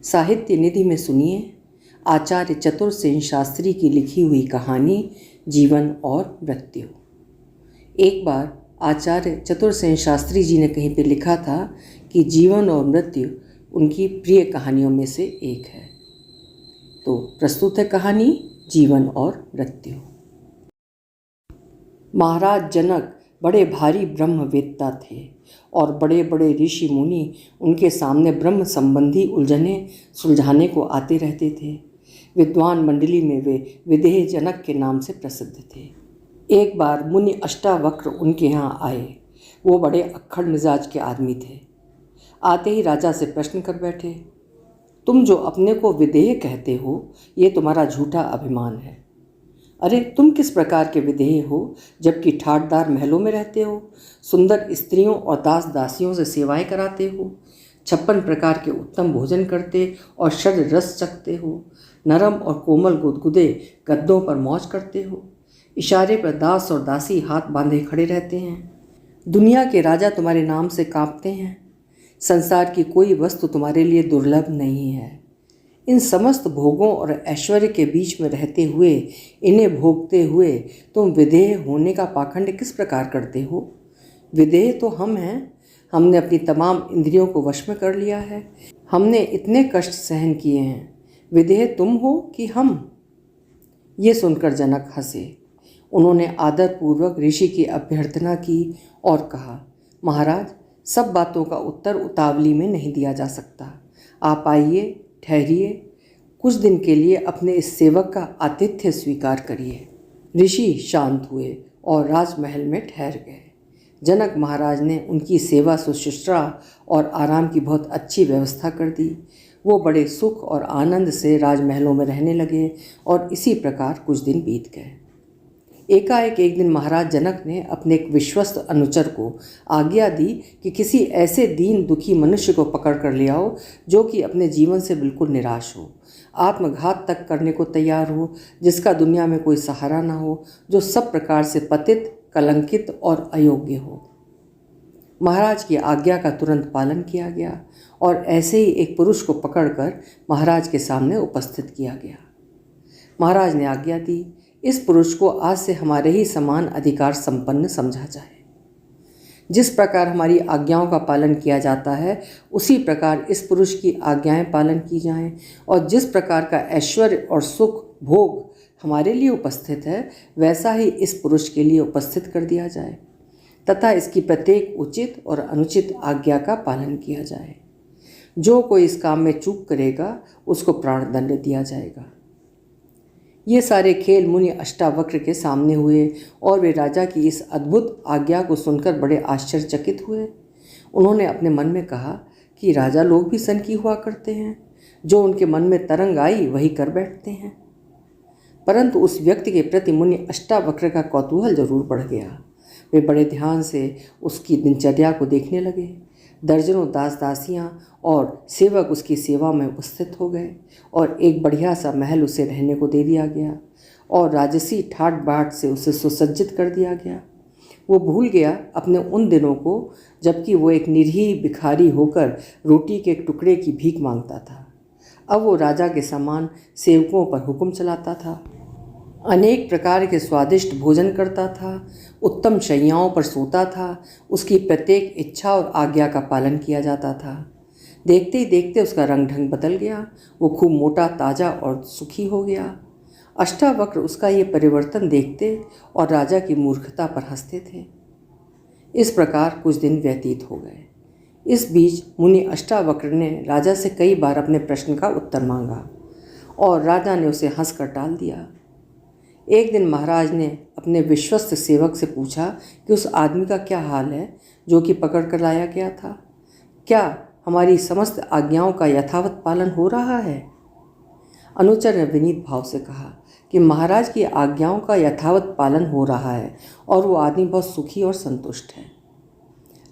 साहित्य निधि में सुनिए आचार्य चतुर्सेन शास्त्री की लिखी हुई कहानी जीवन और मृत्यु। एक बार आचार्य चतुर्सेन शास्त्री जी ने कहीं पे लिखा था कि जीवन और मृत्यु उनकी प्रिय कहानियों में से एक है। तो प्रस्तुत है कहानी जीवन और मृत्यु। महाराज जनक बड़े भारी ब्रह्मवेत्ता थे और बड़े बड़े ऋषि मुनि उनके सामने ब्रह्म संबंधी उलझनें सुलझाने को आते रहते थे। विद्वान मंडली में वे विदेह जनक के नाम से प्रसिद्ध थे। एक बार मुनि अष्टावक्र उनके यहाँ आए। वो बड़े अक्खड़ मिजाज के आदमी थे। आते ही राजा से प्रश्न कर बैठे, तुम जो अपने को विदेह कहते हो ये तुम्हारा झूठा अभिमान है। अरे तुम किस प्रकार के विदेह हो जबकि ठाटदार महलों में रहते हो, सुंदर स्त्रियों और दास दासियों से सेवाएं कराते हो, 56 प्रकार के उत्तम भोजन करते और षड रस चखते हो, नरम और कोमल गुदगुदे गद्दों पर मौज करते हो, इशारे पर दास और दासी हाथ बांधे खड़े रहते हैं। दुनिया के राजा तुम्हारे नाम से कांपते हैं। संसार की कोई वस्तु तुम्हारे लिए दुर्लभ नहीं है। इन समस्त भोगों और ऐश्वर्य के बीच में रहते हुए, इन्हें भोगते हुए तुम विदेह होने का पाखंड किस प्रकार करते हो? विदेह तो हम हैं। हमने अपनी तमाम इंद्रियों को वश में कर लिया है। हमने इतने कष्ट सहन किए हैं। विदेह तुम हो कि हम? ये सुनकर जनक हंसे। उन्होंने आदरपूर्वक ऋषि की अभ्यर्थना की और कहा, महाराज, सब बातों का उत्तर उतावली में नहीं दिया जा सकता। आप आइए, ठहरिए, कुछ दिन के लिए अपने इस सेवक का आतिथ्य स्वीकार करिए। ऋषि शांत हुए और राजमहल में ठहर गए। जनक महाराज ने उनकी सेवा शुश्रूषा और आराम की बहुत अच्छी व्यवस्था कर दी। वो बड़े सुख और आनंद से राजमहलों में रहने लगे और इसी प्रकार कुछ दिन बीत गए। एकाएक एक दिन महाराज जनक ने अपने एक विश्वस्त अनुचर को आज्ञा दी कि किसी ऐसे दीन दुखी मनुष्य को पकड़ कर ले आओ जो कि अपने जीवन से बिल्कुल निराश हो, आत्मघात तक करने को तैयार हो, जिसका दुनिया में कोई सहारा ना हो, जो सब प्रकार से पतित, कलंकित और अयोग्य हो। महाराज की आज्ञा का तुरंत पालन किया गया और ऐसे ही एक पुरुष को पकड़कर महाराज के सामने उपस्थित किया गया। महाराज ने आज्ञा दी, इस पुरुष को आज से हमारे ही समान अधिकार संपन्न समझा जाए। जिस प्रकार हमारी आज्ञाओं का पालन किया जाता है उसी प्रकार इस पुरुष की आज्ञाएं पालन की जाएं और जिस प्रकार का ऐश्वर्य और सुख भोग हमारे लिए उपस्थित है वैसा ही इस पुरुष के लिए उपस्थित कर दिया जाए तथा इसकी प्रत्येक उचित और अनुचित आज्ञा का पालन किया जाए। जो कोई इस काम में चूक करेगा उसको प्राणदंड दिया जाएगा। ये सारे खेल मुनि अष्टावक्र के सामने हुए और वे राजा की इस अद्भुत आज्ञा को सुनकर बड़े आश्चर्यचकित हुए। उन्होंने अपने मन में कहा कि राजा लोग भी सनकी हुआ करते हैं, जो उनके मन में तरंग आई वही कर बैठते हैं। परंतु उस व्यक्ति के प्रति मुनि अष्टावक्र का कौतूहल जरूर बढ़ गया। वे बड़े ध्यान से उसकी दिनचर्या को देखने लगे। दर्जनों दास दासियाँ और सेवक उसकी सेवा में उपस्थित हो गए और एक बढ़िया सा महल उसे रहने को दे दिया गया और राजसी ठाट बाट से उसे सुसज्जित कर दिया गया। वो भूल गया अपने उन दिनों को जबकि वो एक निरीह भिखारी होकर रोटी के एक टुकड़े की भीख मांगता था। अब वो राजा के समान सेवकों पर हुक्म चलाता था, अनेक प्रकार के स्वादिष्ट भोजन करता था, उत्तम शैयाओं पर सोता था, उसकी प्रत्येक इच्छा और आज्ञा का पालन किया जाता था। देखते ही देखते उसका रंग ढंग बदल गया। वो खूब मोटा ताजा और सुखी हो गया। अष्टावक्र उसका ये परिवर्तन देखते और राजा की मूर्खता पर हंसते थे। इस प्रकार कुछ दिन व्यतीत हो गए। इस बीच मुनि अष्टावक्र ने राजा से कई बार अपने प्रश्न का उत्तर मांगा और राजा ने उसे हंसकर टाल दिया। एक दिन महाराज ने अपने विश्वस्त सेवक से पूछा कि उस आदमी का क्या हाल है जो कि पकड़ कर लाया गया था। क्या हमारी समस्त आज्ञाओं का यथावत पालन हो रहा है? अनुचर ने विनीत भाव से कहा कि महाराज की आज्ञाओं का यथावत पालन हो रहा है और वो आदमी बहुत सुखी और संतुष्ट है।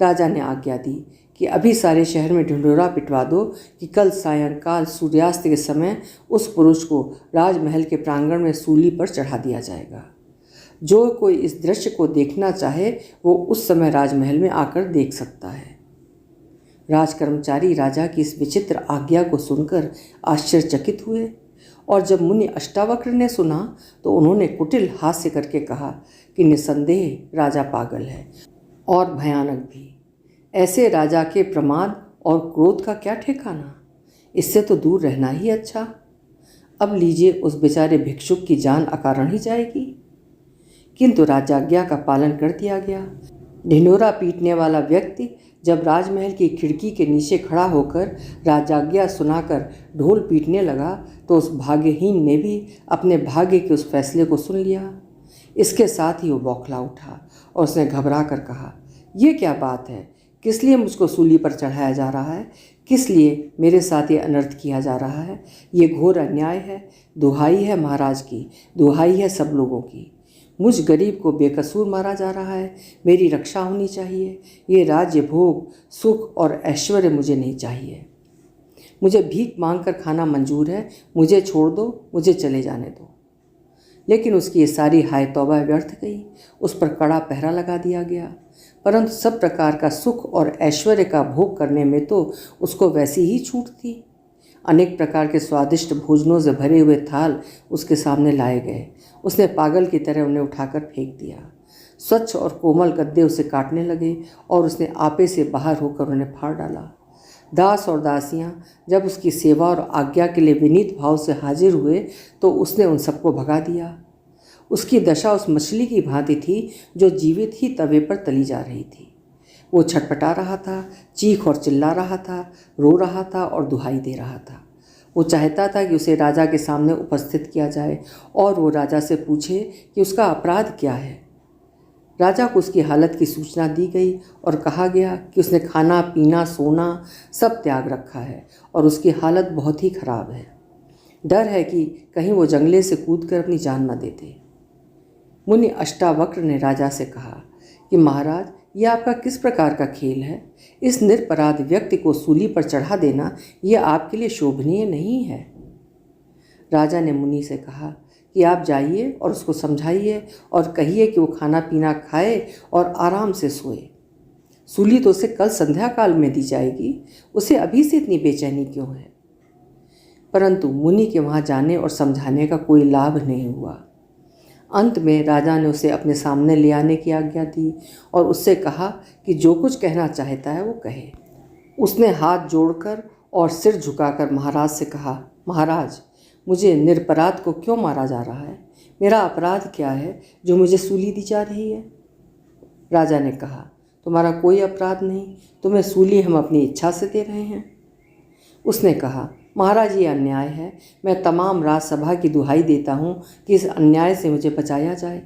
राजा ने आज्ञा दी कि अभी सारे शहर में ढिंढोरा पिटवा दो कि कल सायंकाल सूर्यास्त के समय उस पुरुष को राजमहल के प्रांगण में सूली पर चढ़ा दिया जाएगा। जो कोई इस दृश्य को देखना चाहे वो उस समय राजमहल में आकर देख सकता है। राजकर्मचारी राजा की इस विचित्र आज्ञा को सुनकर आश्चर्यचकित हुए, और जब मुनि अष्टावक्र ने सुना तो उन्होंने कुटिल हास्य करके कहा कि निसंदेह राजा पागल है और भयानक भी। ऐसे राजा के प्रमाद और क्रोध का क्या ठिकाना, इससे तो दूर रहना ही अच्छा। अब लीजिए उस बेचारे भिक्षुक की जान अकारण ही जाएगी। किंतु राजाज्ञा का पालन कर दिया गया। ढिंढोरा पीटने वाला व्यक्ति जब राजमहल की खिड़की के नीचे खड़ा होकर राजाज्ञा सुनाकर ढोल पीटने लगा तो उस भाग्यहीन ने भी अपने भाग्य के उस फैसले को सुन लिया। इसके साथ ही वो बौखला उठा और उसने घबरा कर कहा, ये क्या बात है? किस लिए मुझको सूली पर चढ़ाया जा रहा है? किस लिए मेरे साथ ये अनर्थ किया जा रहा है? ये घोर अन्याय है। दुहाई है महाराज की, दुहाई है सब लोगों की। मुझ गरीब को बेकसूर मारा जा रहा है। मेरी रक्षा होनी चाहिए। ये राज्य भोग सुख और ऐश्वर्य मुझे नहीं चाहिए। मुझे भीख मांग कर खाना मंजूर है। मुझे छोड़ दो, मुझे चले जाने दो। लेकिन उसकी ये सारी हाय तौबा व्यर्थ गई। उस पर कड़ा पहरा लगा दिया गया। परंतु सब प्रकार का सुख और ऐश्वर्य का भोग करने में तो उसको वैसी ही छूट थी। अनेक प्रकार के स्वादिष्ट भोजनों से भरे हुए थाल उसके सामने लाए गए। उसने पागल की तरह उन्हें उठाकर फेंक दिया। स्वच्छ और कोमल गद्दे उसे काटने लगे और उसने आपे से बाहर होकर उन्हें फाड़ डाला। दास और दासियां जब उसकी सेवा और आज्ञा के लिए विनीत भाव से हाजिर हुए तो उसने उन सबको भगा दिया। उसकी दशा उस मछली की भांति थी जो जीवित ही तवे पर तली जा रही थी। वो छटपटा रहा था, चीख और चिल्ला रहा था, रो रहा था और दुहाई दे रहा था। वो चाहता था कि उसे राजा के सामने उपस्थित किया जाए और वो राजा से पूछे कि उसका अपराध क्या है। राजा को उसकी हालत की सूचना दी गई और कहा गया कि उसने खाना पीना सोना सब त्याग रखा है और उसकी हालत बहुत ही खराब है। डर है कि कहीं वो जंगले से कूदकर अपनी जान न दे दे। मुनि अष्टावक्र ने राजा से कहा कि महाराज, यह आपका किस प्रकार का खेल है? इस निरपराध व्यक्ति को सूली पर चढ़ा देना यह आपके लिए शोभनीय नहीं है। राजा ने मुनि से कहा कि आप जाइए और उसको समझाइए और कहिए कि वो खाना पीना खाए और आराम से सोए। सूली तो उसे कल संध्या काल में दी जाएगी, उसे अभी से इतनी बेचैनी क्यों है? परंतु मुनि के वहाँ जाने और समझाने का कोई लाभ नहीं हुआ। अंत में राजा ने उसे अपने सामने ले आने की आज्ञा दी और उससे कहा कि जो कुछ कहना चाहता है वो कहे। उसने हाथ जोड़कर और सिर झुकाकर महाराज से कहा, महाराज, मुझे निरपराध को क्यों मारा जा रहा है? मेरा अपराध क्या है जो मुझे सूली दी जा रही है? राजा ने कहा, तुम्हारा कोई अपराध नहीं, तुम्हें सूली हम अपनी इच्छा से दे रहे हैं। उसने कहा, महाराज, ये अन्याय है। मैं तमाम राजसभा की दुहाई देता हूँ कि इस अन्याय से मुझे बचाया जाए।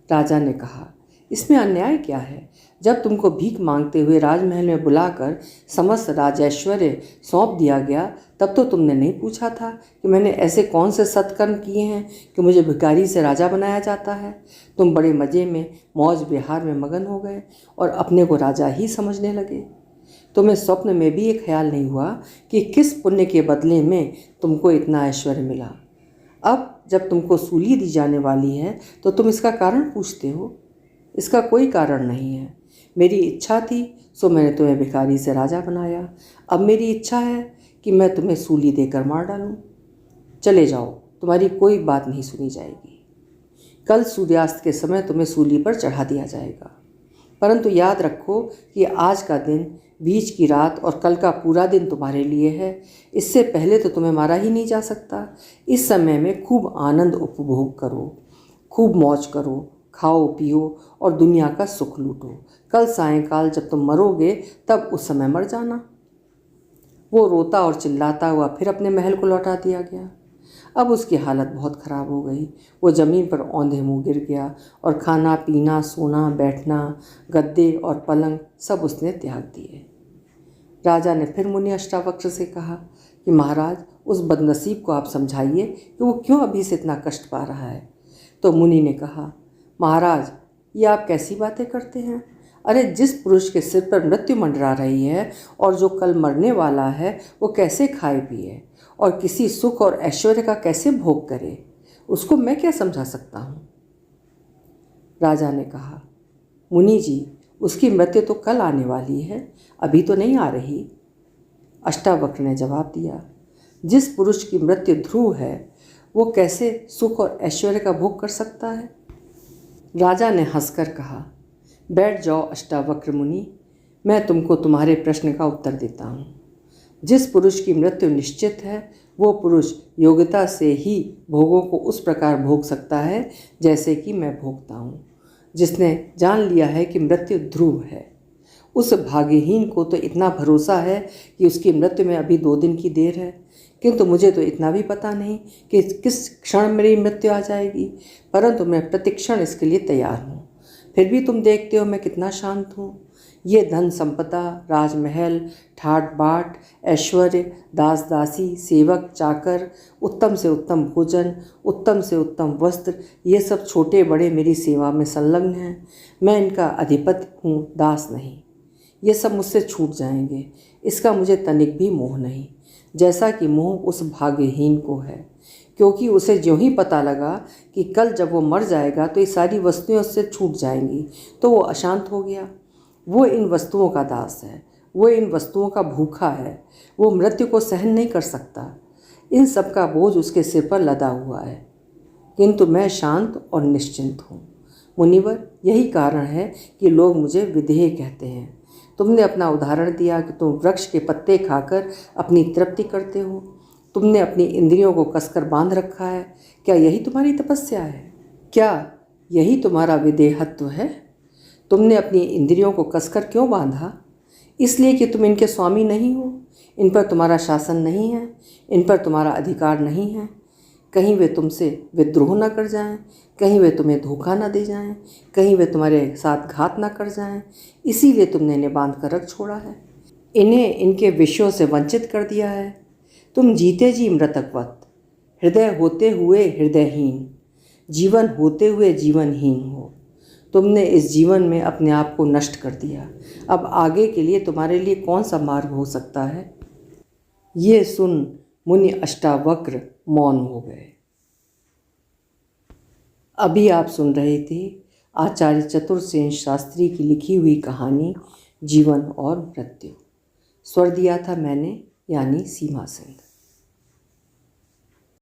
राजा ने कहा, इसमें अन्याय क्या है? जब तुमको भीख मांगते हुए राजमहल में बुलाकर समस्त राजैश्वर्य सौंप दिया गया तब तो तुमने नहीं पूछा था कि मैंने ऐसे कौन से सत्कर्म किए हैं कि मुझे भिखारी से राजा बनाया जाता है। तुम बड़े मज़े में मौज विहार में मगन हो गए और अपने को राजा ही समझने लगे। तुम्हें स्वप्न में भी ये ख्याल नहीं हुआ कि किस पुण्य के बदले में तुमको इतना ऐश्वर्य मिला। अब जब तुमको सूली दी जाने वाली है तो तुम इसका कारण पूछते हो। इसका कोई कारण नहीं है। मेरी इच्छा थी सो मैंने तुम्हें भिखारी से राजा बनाया। अब मेरी इच्छा है कि मैं तुम्हें सूली देकर मार डालूं। चले जाओ, तुम्हारी कोई बात नहीं सुनी जाएगी। कल सूर्यास्त के समय तुम्हें सूली पर चढ़ा दिया जाएगा। परंतु याद रखो कि आज का दिन, बीच की रात और कल का पूरा दिन तुम्हारे लिए है। इससे पहले तो तुम्हें मारा ही नहीं जा सकता। इस समय में खूब आनंद उपभोग करो, खूब मौज करो, खाओ पियो और दुनिया का सुख लूटो। कल सायंकाल जब तुम मरोगे तब उस समय मर जाना। वो रोता और चिल्लाता हुआ फिर अपने महल को लौटा दिया गया। अब उसकी हालत बहुत ख़राब हो गई। वो ज़मीन पर औंधे मुँह गिर गया और खाना पीना सोना बैठना गद्दे और पलंग सब उसने त्याग दिए। राजा ने फिर मुनि अष्टावक्र से कहा कि महाराज, उस बदनसीब को आप समझाइए कि वो क्यों अभी से इतना कष्ट पा रहा है। तो मुनि ने कहा, महाराज, ये आप कैसी बातें करते हैं? अरे, जिस पुरुष के सिर पर मृत्यु मंडरा रही है और जो कल मरने वाला है वो कैसे खाए पिए और किसी सुख और ऐश्वर्य का कैसे भोग करे, उसको मैं क्या समझा सकता हूँ? राजा ने कहा, मुनि जी, उसकी मृत्यु तो कल आने वाली है, अभी तो नहीं आ रही। अष्टावक्र ने जवाब दिया, जिस पुरुष की मृत्यु ध्रुव है वो कैसे सुख और ऐश्वर्य का भोग कर सकता है? राजा ने हंसकर कहा, बैठ जाओ अष्टावक्र मुनि, मैं तुमको तुम्हारे प्रश्न का उत्तर देता हूँ। जिस पुरुष की मृत्यु निश्चित है वो पुरुष योग्यता से ही भोगों को उस प्रकार भोग सकता है जैसे कि मैं भोगता हूँ। जिसने जान लिया है कि मृत्यु ध्रुव है, उस भाग्यहीन को तो इतना भरोसा है कि उसकी मृत्यु में अभी 2 दिन की देर है, किंतु मुझे तो इतना भी पता नहीं कि किस क्षण मेरी मृत्यु आ जाएगी, परंतु मैं प्रतिक्षण इसके लिए तैयार हूँ। फिर भी तुम देखते हो मैं कितना शांत हूँ। ये धन संपदा, राजमहल, ठाट बाट, ऐश्वर्य, दास दासी, सेवक चाकर, उत्तम से उत्तम भोजन, उत्तम से उत्तम वस्त्र, ये सब छोटे बड़े मेरी सेवा में संलग्न हैं। मैं इनका अधिपति हूँ, दास नहीं। ये सब मुझसे छूट जाएंगे, इसका मुझे तनिक भी मोह नहीं, जैसा कि मोह उस भाग्यहीन को है, क्योंकि उसे ज्यों ही पता लगा कि कल जब वो मर जाएगा तो ये सारी वस्तुएं उससे छूट जाएंगी, तो वो अशांत हो गया। वो इन वस्तुओं का दास है, वो इन वस्तुओं का भूखा है, वो मृत्यु को सहन नहीं कर सकता। इन सब का बोझ उसके सिर पर लदा हुआ है, किंतु मैं शांत और निश्चिंत हूँ। मुनिवर, यही कारण है कि लोग मुझे विधेय कहते हैं। तुमने अपना उदाहरण दिया कि तुम वृक्ष के पत्ते खाकर अपनी तृप्ति करते हो। तुमने अपनी इंद्रियों को कसकर बांध रखा है। क्या यही तुम्हारी तपस्या है? क्या यही तुम्हारा विदेहत्व है? तुमने अपनी इंद्रियों को कसकर क्यों बांधा? इसलिए कि तुम इनके स्वामी नहीं हो, इन पर तुम्हारा शासन नहीं है, इन पर तुम्हारा अधिकार नहीं है। कहीं वे तुमसे विद्रोह न कर जाएं, कहीं वे तुम्हें धोखा न दे जाएं, कहीं वे तुम्हारे साथ घात न कर जाएं, इसीलिए तुमने इन्हें बांध कर रख छोड़ा है, इन्हें इनके विषयों से वंचित कर दिया है। तुम जीते जी मृतकवत, हृदय होते हुए हृदयहीन, जीवन होते हुए जीवनहीन हो। तुमने इस जीवन में अपने आप को नष्ट कर दिया। अब आगे के लिए तुम्हारे लिए कौन सा मार्ग हो सकता है? ये सुन मुनि अष्टावक्र मौन हो गए। अभी आप सुन रहे थे आचार्य चतुर्सेन शास्त्री की लिखी हुई कहानी जीवन और मृत्यु। स्वर दिया था मैंने, यानी सीमा सिंह।